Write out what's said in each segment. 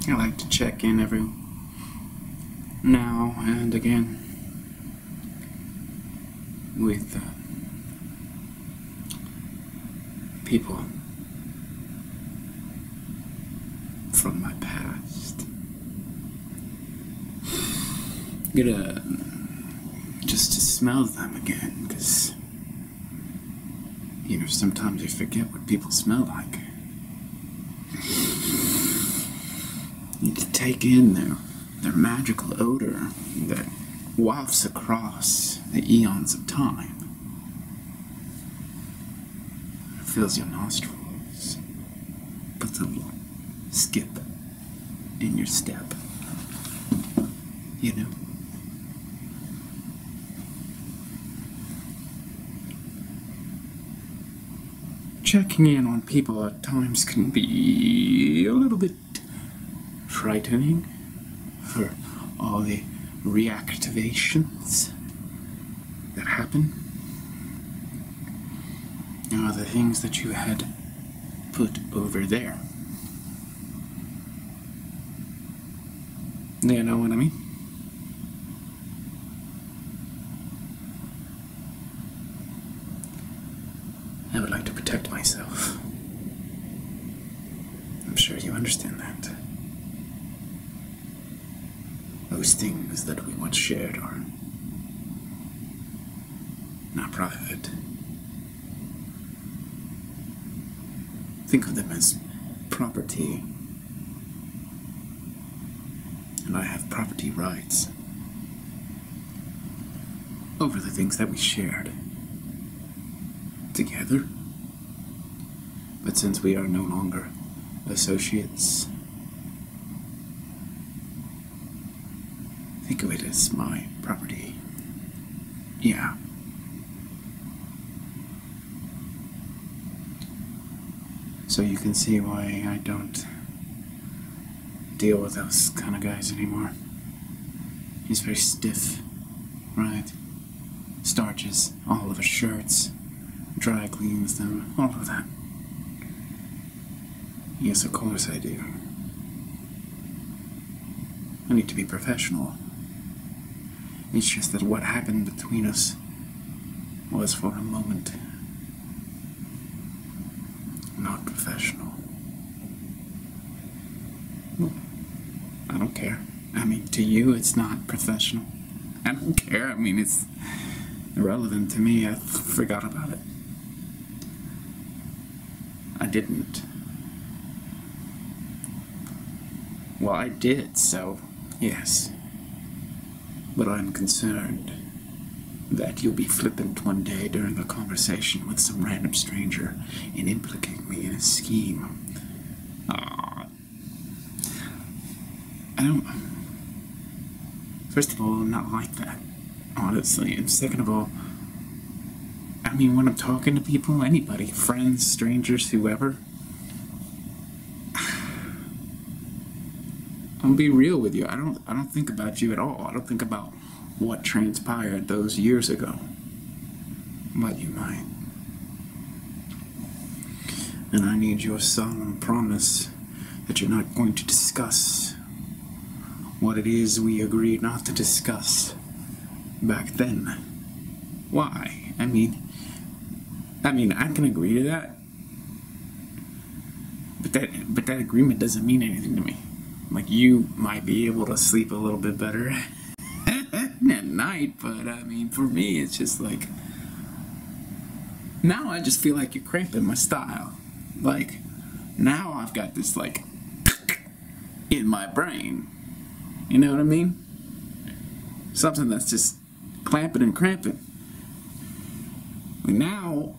I like to check in every now and again with people from my past. Just to smell them again, because sometimes you forget what people smell like. You need to take in their magical odor that wafts across the eons of time. It fills your nostrils, puts a little skip in your step. Checking in on people at times can be a little bit frightening for all the reactivations that happen. The things that you had put over there. You know what I mean? I would like to protect myself. I'm sure you understand that. Those things that we once shared are not private. Think of them as property and I have property rights over the things that we shared together. But since we are no longer associates, think of it as my property. Yeah. So you can see why I don't deal with those kind of guys anymore. He's very stiff, right? Starches all of his shirts, dry cleans them, all of that. Yes, of course I do. I need to be professional. It's just that what happened between us was for a moment not professional. Well, I don't care. I mean, to you, it's not professional. I don't care. I mean, it's irrelevant to me. I forgot about it. I didn't. Well, I did, so yes. But I'm concerned that you'll be flippant one day during a conversation with some random stranger and implicate me in a scheme. I don't... First of all, I'm not like that, honestly. And second of all, I mean, when I'm talking to people, anybody, friends, strangers, whoever, I'll be real with you. I don't think about you at all. I don't think about what transpired those years ago. But you might. And I need your solemn promise that you're not going to discuss what it is we agreed not to discuss back then. Why? I mean, I can agree to that. But that agreement doesn't mean anything to me. Like, you might be able to sleep a little bit better at night, but I mean, for me, it's just like, now I just feel like you're cramping my style. Like, now I've got this, like, in my brain. You know what I mean? Something that's just clamping and cramping. Now,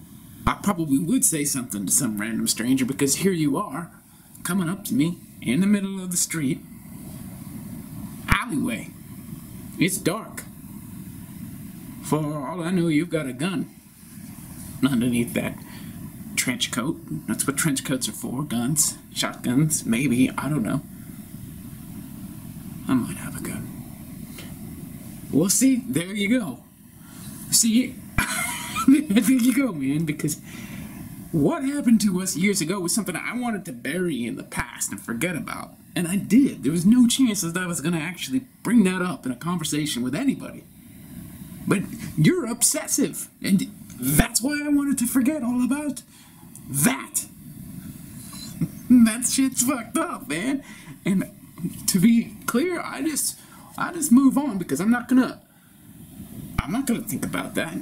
I probably would say something to some random stranger, because here you are, coming up to me in the middle of the street, alleyway. It's dark. For all I know, you've got a gun underneath that trench coat. That's what trench coats are for. Guns, shotguns, maybe, I don't know. I might have a gun. Well, see, there you go. See, there you go, man, because what happened to us years ago was something I wanted to bury in the past and forget about. And I did. There was no chances that I was going to actually bring that up in a conversation with anybody. But you're obsessive, and that's why I wanted to forget all about that. That shit's fucked up, man. And to be clear, I just move on, because I'm not gonna think about that.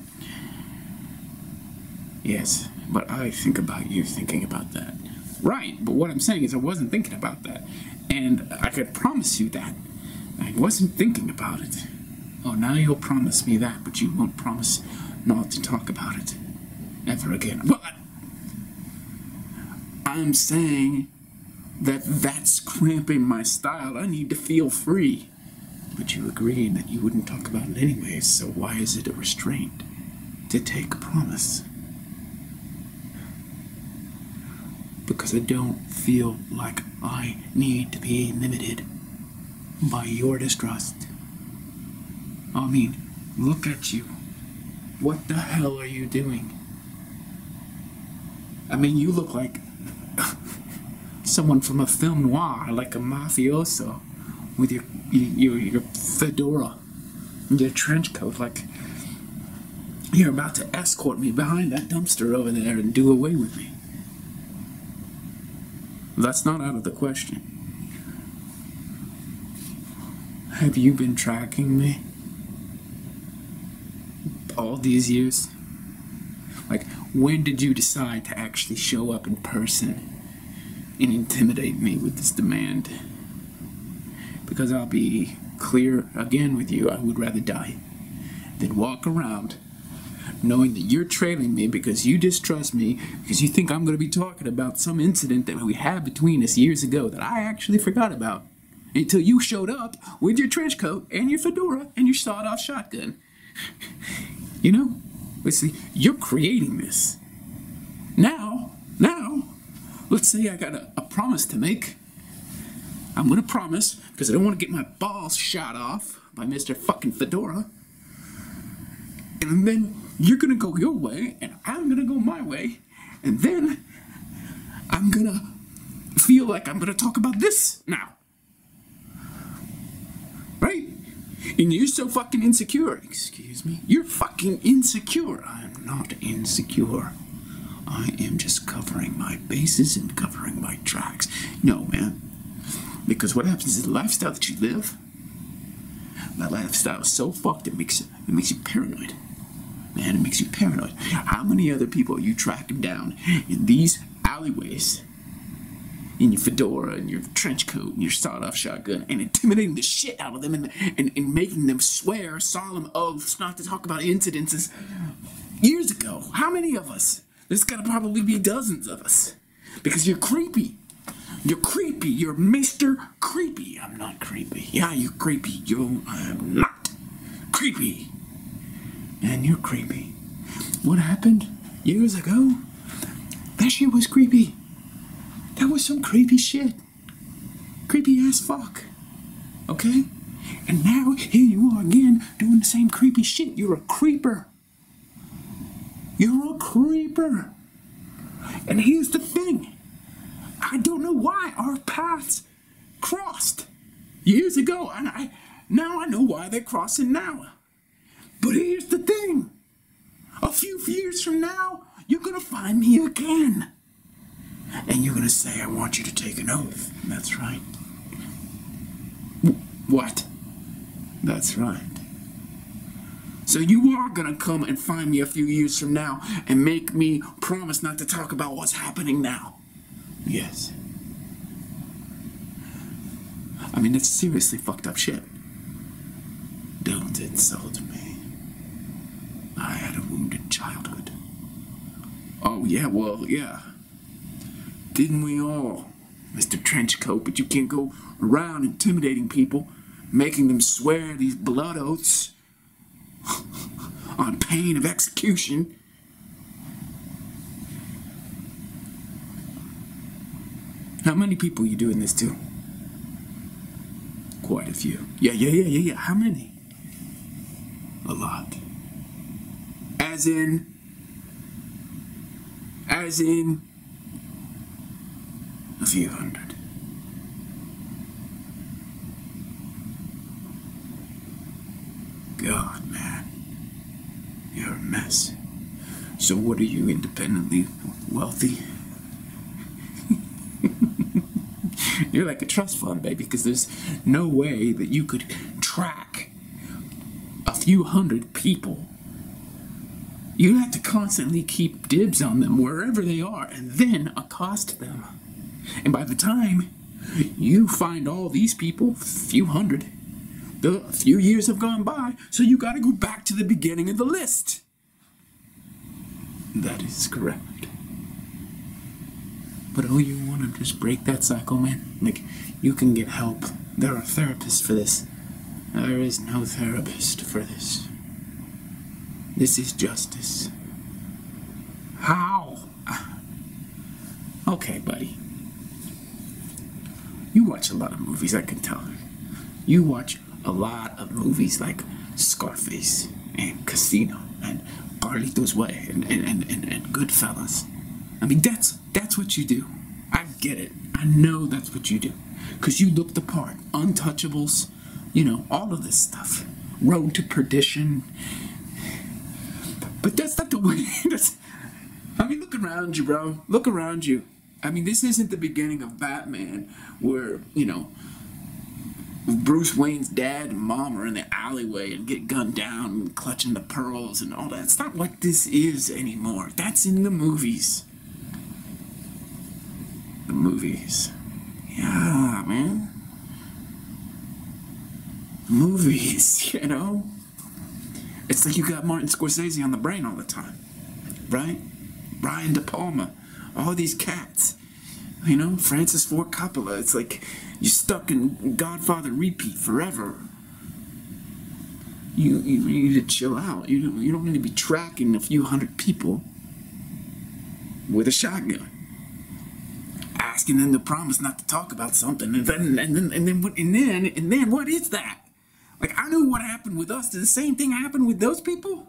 Yes, but I think about you thinking about that. Right, but what I'm saying is I wasn't thinking about that. And I could promise you that. I wasn't thinking about it. Oh, now you'll promise me that, but you won't promise not to talk about it ever again. Well, I'm saying that that's cramping my style. I need to feel free. But you agreed that you wouldn't talk about it anyways, so why is it a restraint to take a promise? Because I don't feel like I need to be limited by your distrust. I mean, look at you. What the hell are you doing? I mean, you look like someone from a film noir, like a mafioso, with your fedora and your trench coat, like you're about to escort me behind that dumpster over there and do away with me. That's not out of the question. Have you been tracking me all these years? Like, when did you decide to actually show up in person and intimidate me with this demand? Because I'll be clear again with you, I would rather die than walk around knowing that you're trailing me because you distrust me, because you think I'm going to be talking about some incident that we had between us years ago that I actually forgot about until you showed up with your trench coat and your fedora and your sawed-off shotgun. You know? But see, you're creating this. Now, let's say I got a promise to make. I'm going to promise, because I don't want to get my balls shot off by Mr. fucking Fedora. And then you're going to go your way, and I'm going to go my way. And then I'm going to feel like I'm going to talk about this now. Right? And you're so fucking insecure. Excuse me? You're fucking insecure. I'm not insecure. I am just covering my bases and covering my tracks. No, man. Because what happens is the lifestyle that you live, that lifestyle is so fucked it makes you paranoid. Man, it makes you paranoid. How many other people are you tracking down in these alleyways, in your fedora and your trench coat and your sawed-off shotgun, and intimidating the shit out of them and making them swear solemn oaths not to talk about incidences years ago? How many of us? There's gotta probably be dozens of us. Because you're creepy. You're creepy. You're Mr. Creepy. I'm not creepy. Yeah, you're creepy. I'm not creepy. And you're creepy. What happened years ago? That shit was creepy. That was some creepy shit. Creepy ass fuck. Okay? And now, here you are again, doing the same creepy shit. You're a creeper. You're a creeper. And here's the thing. I don't know why our paths crossed years ago. And now I know why they're crossing now. But here's the thing. A few years from now, you're going to find me again. And you're going to say, I want you to take an oath. That's right. What? That's right. So you are going to come and find me a few years from now and make me promise not to talk about what's happening now. Yes. I mean, that's seriously fucked up shit. Don't insult me. I had a wounded childhood. Oh, yeah, well, yeah. Didn't we all, Mr. Trenchcoat? But you can't go around intimidating people, making them swear these blood oaths on pain of execution. How many people are you doing this to? Quite a few. Yeah. How many? A lot. As in, a few hundred. God, man. You're a mess. So what are you, independently wealthy? You're like a trust fund, baby, because there's no way that you could track a few hundred people. You have to constantly keep dibs on them wherever they are and then accost them. And by the time you find all these people, a few hundred, a few years have gone by, so you gotta go back to the beginning of the list. That is correct. But oh, you want to just break that cycle, man? Like, you can get help. There are therapists for this. There is no therapist for this. This is justice. How? Okay, buddy. You watch a lot of movies, I can tell. You watch a lot of movies like Scarface and Casino and Carlito's Way and Goodfellas. I mean, that's what you do. I get it. I know that's what you do. Because you look the part. Untouchables, you know, all of this stuff. Road to Perdition. But that's not the way. I mean, look around you, bro. Look around you. I mean, this isn't the beginning of Batman where, you know, Bruce Wayne's dad and mom are in the alleyway and get gunned down and clutching the pearls and all that. It's not what this is anymore. That's in the movies. The movies. Yeah, man. movies, you know? It's like you got Martin Scorsese on the brain all the time, right? Brian De Palma, all these cats, you know? Francis Ford Coppola. It's like you're stuck in Godfather repeat forever. You need to chill out. You don't need to be tracking a few hundred people with a shotgun, asking them to promise not to talk about something, and then what is that? Like, I know what happened with us. Did the same thing happen with those people?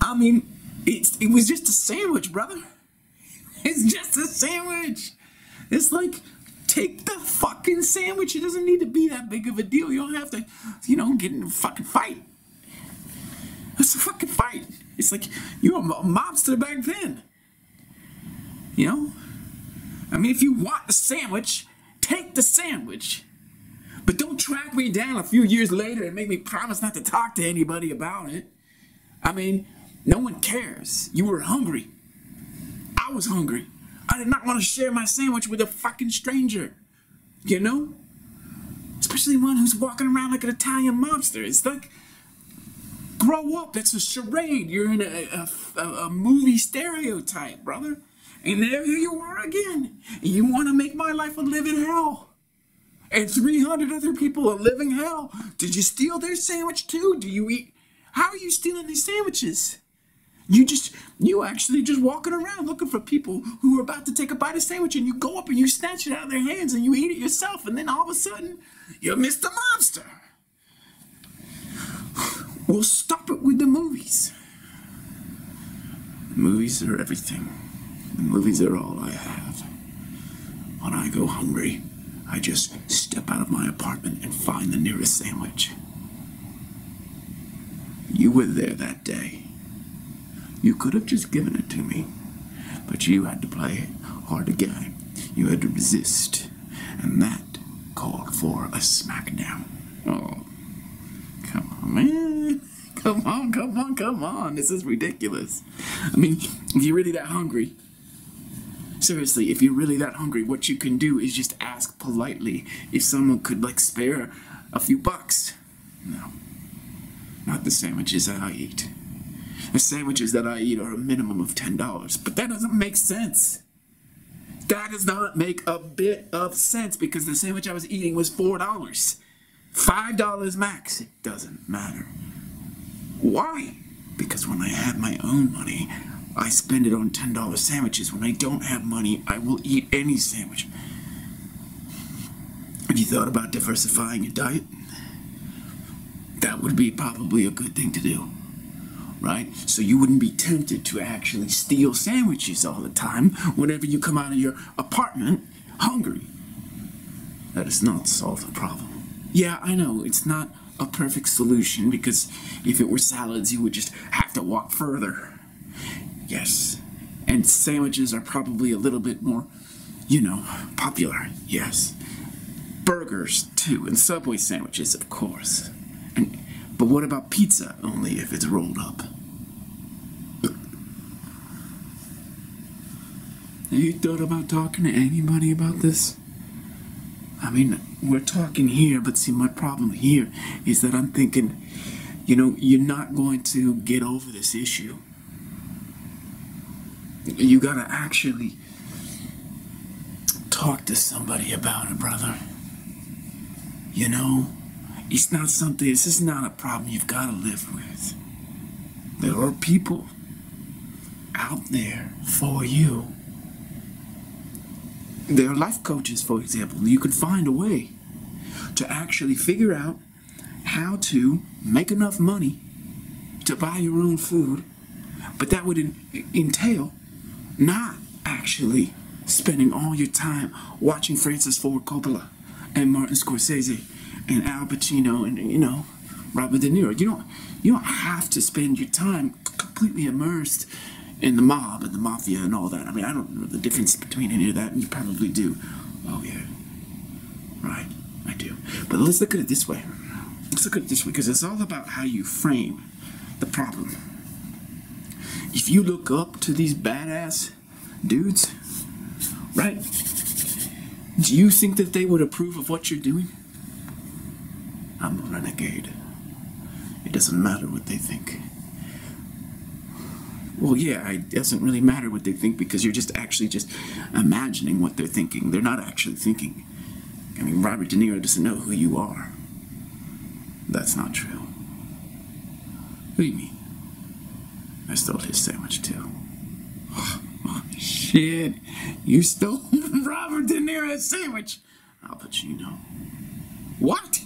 I mean, it was just a sandwich, brother. It's just a sandwich. It's like, take the fucking sandwich. It doesn't need to be that big of a deal. You don't have to, you know, get in a fucking fight. It's a fucking fight. It's like, you're a mobster back then. You know? I mean, if you want the sandwich, take the sandwich. But don't track me down a few years later and make me promise not to talk to anybody about it. I mean, no one cares. You were hungry. I was hungry. I did not want to share my sandwich with a fucking stranger. You know? Especially one who's walking around like an Italian mobster. It's like, grow up. That's a charade. You're in a movie stereotype, brother. And there you are again. You want to make my life a living hell. And 300 other people are living hell. Did you steal their sandwich too? Do you eat? How are you stealing these sandwiches? You actually just walking around looking for people who are about to take a bite of sandwich, and you go up and you snatch it out of their hands and you eat it yourself, and then all of a sudden, you're Mr. Monster. We'll stop it with the movies. Movies are everything. The movies are all I have. When I go hungry, I just step out of my apartment and find the nearest sandwich. You were there that day. You could have just given it to me, but you had to play hard again. You had to resist, and that called for a smackdown. Oh, come on, man. Come on. This is ridiculous. I mean, if you're really that hungry, seriously, if you're really that hungry, what you can do is just ask politely if someone could, like, spare a few bucks. No, not the sandwiches that I eat. The sandwiches that I eat are a minimum of $10, but that doesn't make sense. That does not make a bit of sense, because the sandwich I was eating was $4. $5 max. It doesn't matter. Why? Because when I have my own money, I spend it on $10 sandwiches. When I don't have money, I will eat any sandwich. Have you thought about diversifying your diet? That would be probably a good thing to do, right? So you wouldn't be tempted to actually steal sandwiches all the time whenever you come out of your apartment hungry. That does not solve the problem. Yeah, I know, it's not a perfect solution, because if it were salads, you would just have to walk further. Yes, and sandwiches are probably a little bit more, you know, popular. Yes, burgers too, and Subway sandwiches, of course. But what about pizza? Only if it's rolled up. Have you thought about talking to anybody about this? I mean, we're talking here, but see, my problem here is that I'm thinking, you know, you're not going to get over this issue. You gotta actually talk to somebody about it, brother. You know, it's not something, this is not a problem you've gotta live with. There are people out there for you. There are life coaches, for example. You could find a way to actually figure out how to make enough money to buy your own food, but that would entail not actually spending all your time watching Francis Ford Coppola and Martin Scorsese and Al Pacino and, you know, Robert De Niro. You don't have to spend your time completely immersed in the mob and the mafia and all that. I mean, I don't know the difference between any of that, and you probably do. Oh, yeah. Right, I do. But let's look at it this way. Let's look at it this way, because it's all about how you frame the problem. If you look up to these badass dudes, right, do you think that they would approve of what you're doing? I'm a renegade. It doesn't matter what they think. Well, yeah, it doesn't really matter what they think because you're just actually just imagining what they're thinking. They're not actually thinking. I mean, Robert De Niro doesn't know who you are. That's not true. What do you mean? I stole his sandwich too. Oh, shit. You stole Robert De Niro's sandwich. Al Pacino. What?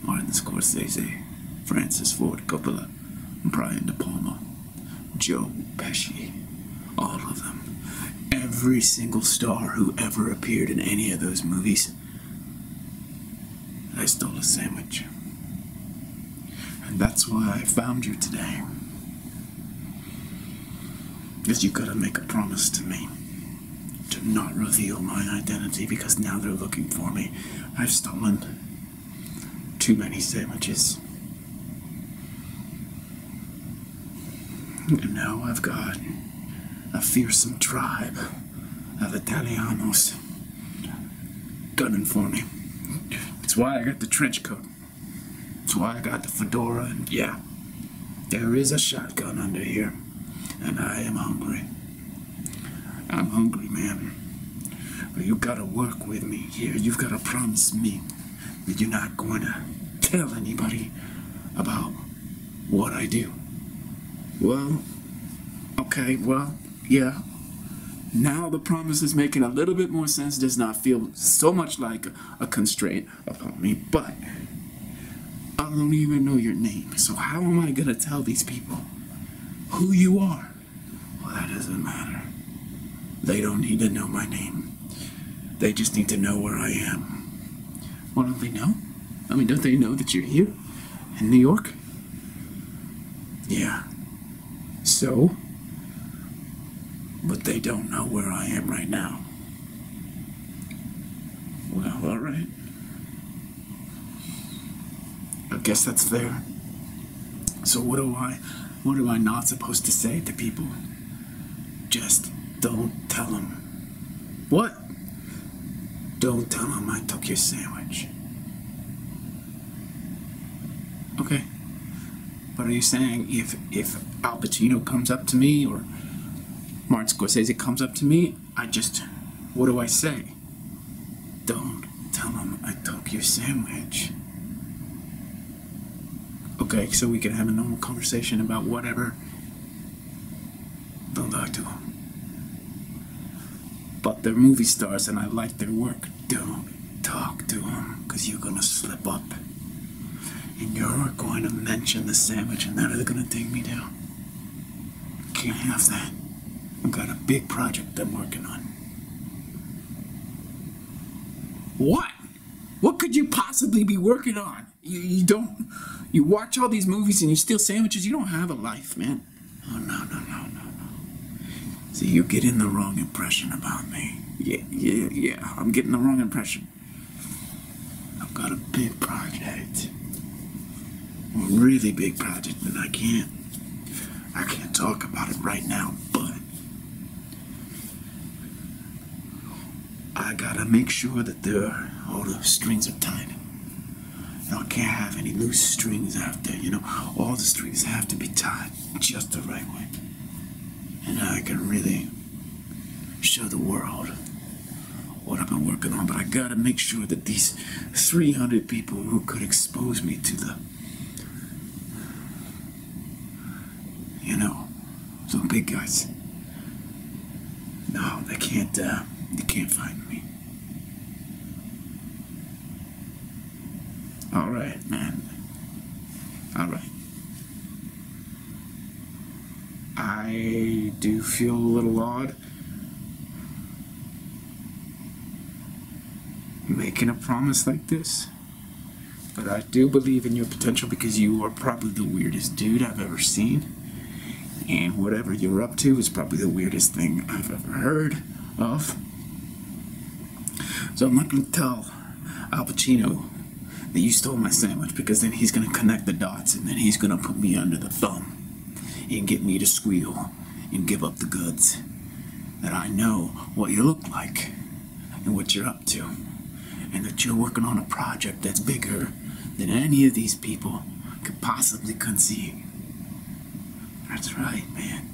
Martin Scorsese, Francis Ford Coppola, Brian De Palma, Joe Pesci. All of them. Every single star who ever appeared in any of those movies. I stole a sandwich. And that's why I found you today. Because you gotta make a promise to me to not reveal my identity because now they're looking for me. I've stolen too many sandwiches. And now I've got a fearsome tribe of Italianos gunning for me. That's why I got the trench coat. That's why I got the fedora, and yeah, there is a shotgun under here, and I am hungry. I'm hungry, man. But you gotta work with me here. You've gotta promise me that you're not going to tell anybody about what I do. Well, okay, well, yeah. Now the promise is making a little bit more sense. It does not feel so much like a constraint upon me, but I don't even know your name. So how am I gonna tell these people who you are? Well, that doesn't matter. They don't need to know my name. They just need to know where I am. Well, don't they know? I mean, don't they know that you're here in New York? Yeah. So? But they don't know where I am right now. Well, alright. I guess that's fair. So what am I not supposed to say to people? Just don't tell them. What? Don't tell them I took your sandwich. Okay. But are you saying if Al Pacino comes up to me or Martin Scorsese comes up to me, what do I say? Don't tell him I took your sandwich. Okay, so we can have a normal conversation about whatever. Don't talk to them. But they're movie stars and I like their work. Don't talk to them, because you're gonna slip up. And you're going to mention the sandwich and that is gonna take me down. Can't have that. I've got a big project I'm working on. What? What could you possibly be working on? You watch all these movies and you steal sandwiches. You don't have a life, man. Oh, no. See, you're getting the wrong impression about me. Yeah, I'm getting the wrong impression. I've got a big project. A really big project, and I can't talk about it right now, but I gotta make sure that all the strings are tied. I can't have any loose strings out there, all the strings have to be tied just the right way. And I can really show the world what I've been working on, but I gotta make sure that these 300 people who could expose me to the some big guys. No, they can't find me. All right, man. All right. I do feel a little odd making a promise like this, but I do believe in your potential because you are probably the weirdest dude I've ever seen. And whatever you're up to is probably the weirdest thing I've ever heard of. So I'm not going to tell Al Pacino that you stole my sandwich, because then he's going to connect the dots and then he's going to put me under the thumb and get me to squeal and give up the goods. That I know what you look like and what you're up to, and that you're working on a project that's bigger than any of these people could possibly conceive. That's right, man.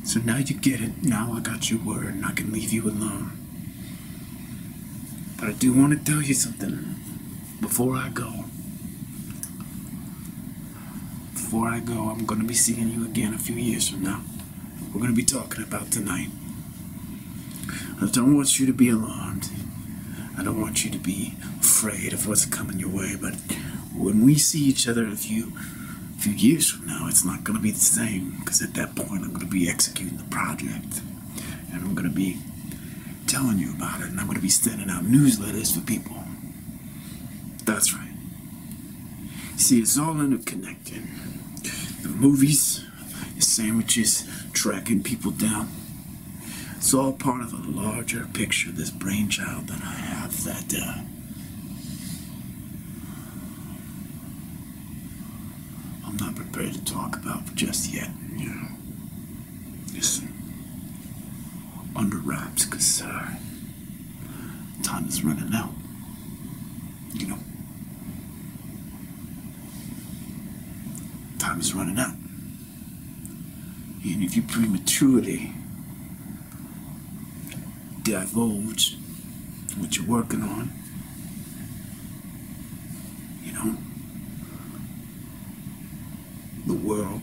So now you get it. Now I got your word and I can leave you alone. But I do want to tell you something before I go. Before I go, I'm going to be seeing you again a few years from now. We're going to be talking about tonight. I don't want you to be alarmed. I don't want you to be afraid of what's coming your way, but when we see each other a few years from now, it's not going to be the same, because at that point I'm going to be executing the project, and I'm going to be telling you about it, and I'm going to be sending out newsletters for people. That's right. See, it's all interconnected. The movies, the sandwiches, tracking people down. It's all part of a larger picture, this brainchild that I have that, I'm not prepared to talk about just yet, you know. Just under wraps, because, time is running out, you know. Time is running out. And if you prematurely divulge what you're working on, you know, the world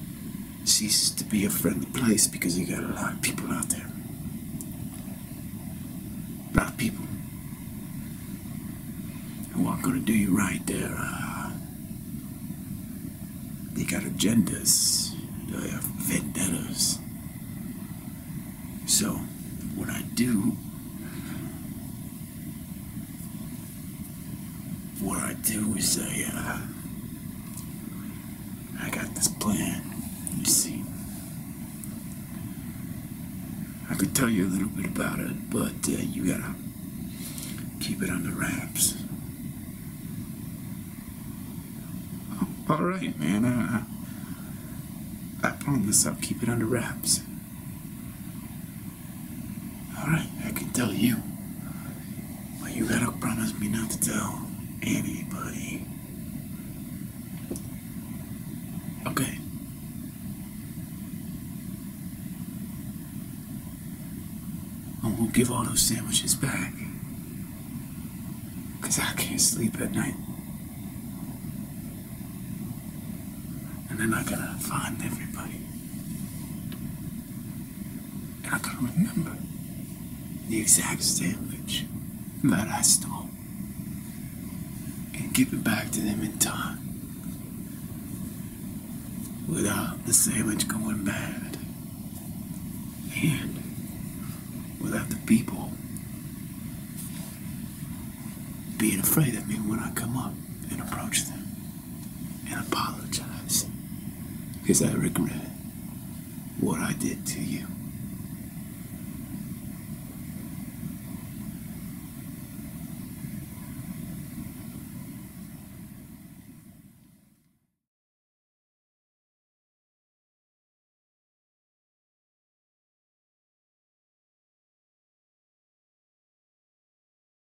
ceases to be a friendly place, because you got a lot of people out there. A lot of people who aren't gonna do you right. They got agendas, they have vendettas. So what I do is I got this plan, you see. I could tell you a little bit about it, but you gotta keep it under wraps. All right, man. I promise I'll keep it under wraps. All right, I can tell you, but you gotta promise me not to tell anybody. Okay. I won't give all those sandwiches back, 'cause I can't sleep at night. And then I gotta find everybody. And I gotta remember the exact sandwich that I stole and give it back to them in time, without the sandwich going bad, and without the people being afraid of me when I come up and approach them and apologize, because I regret what I did to you.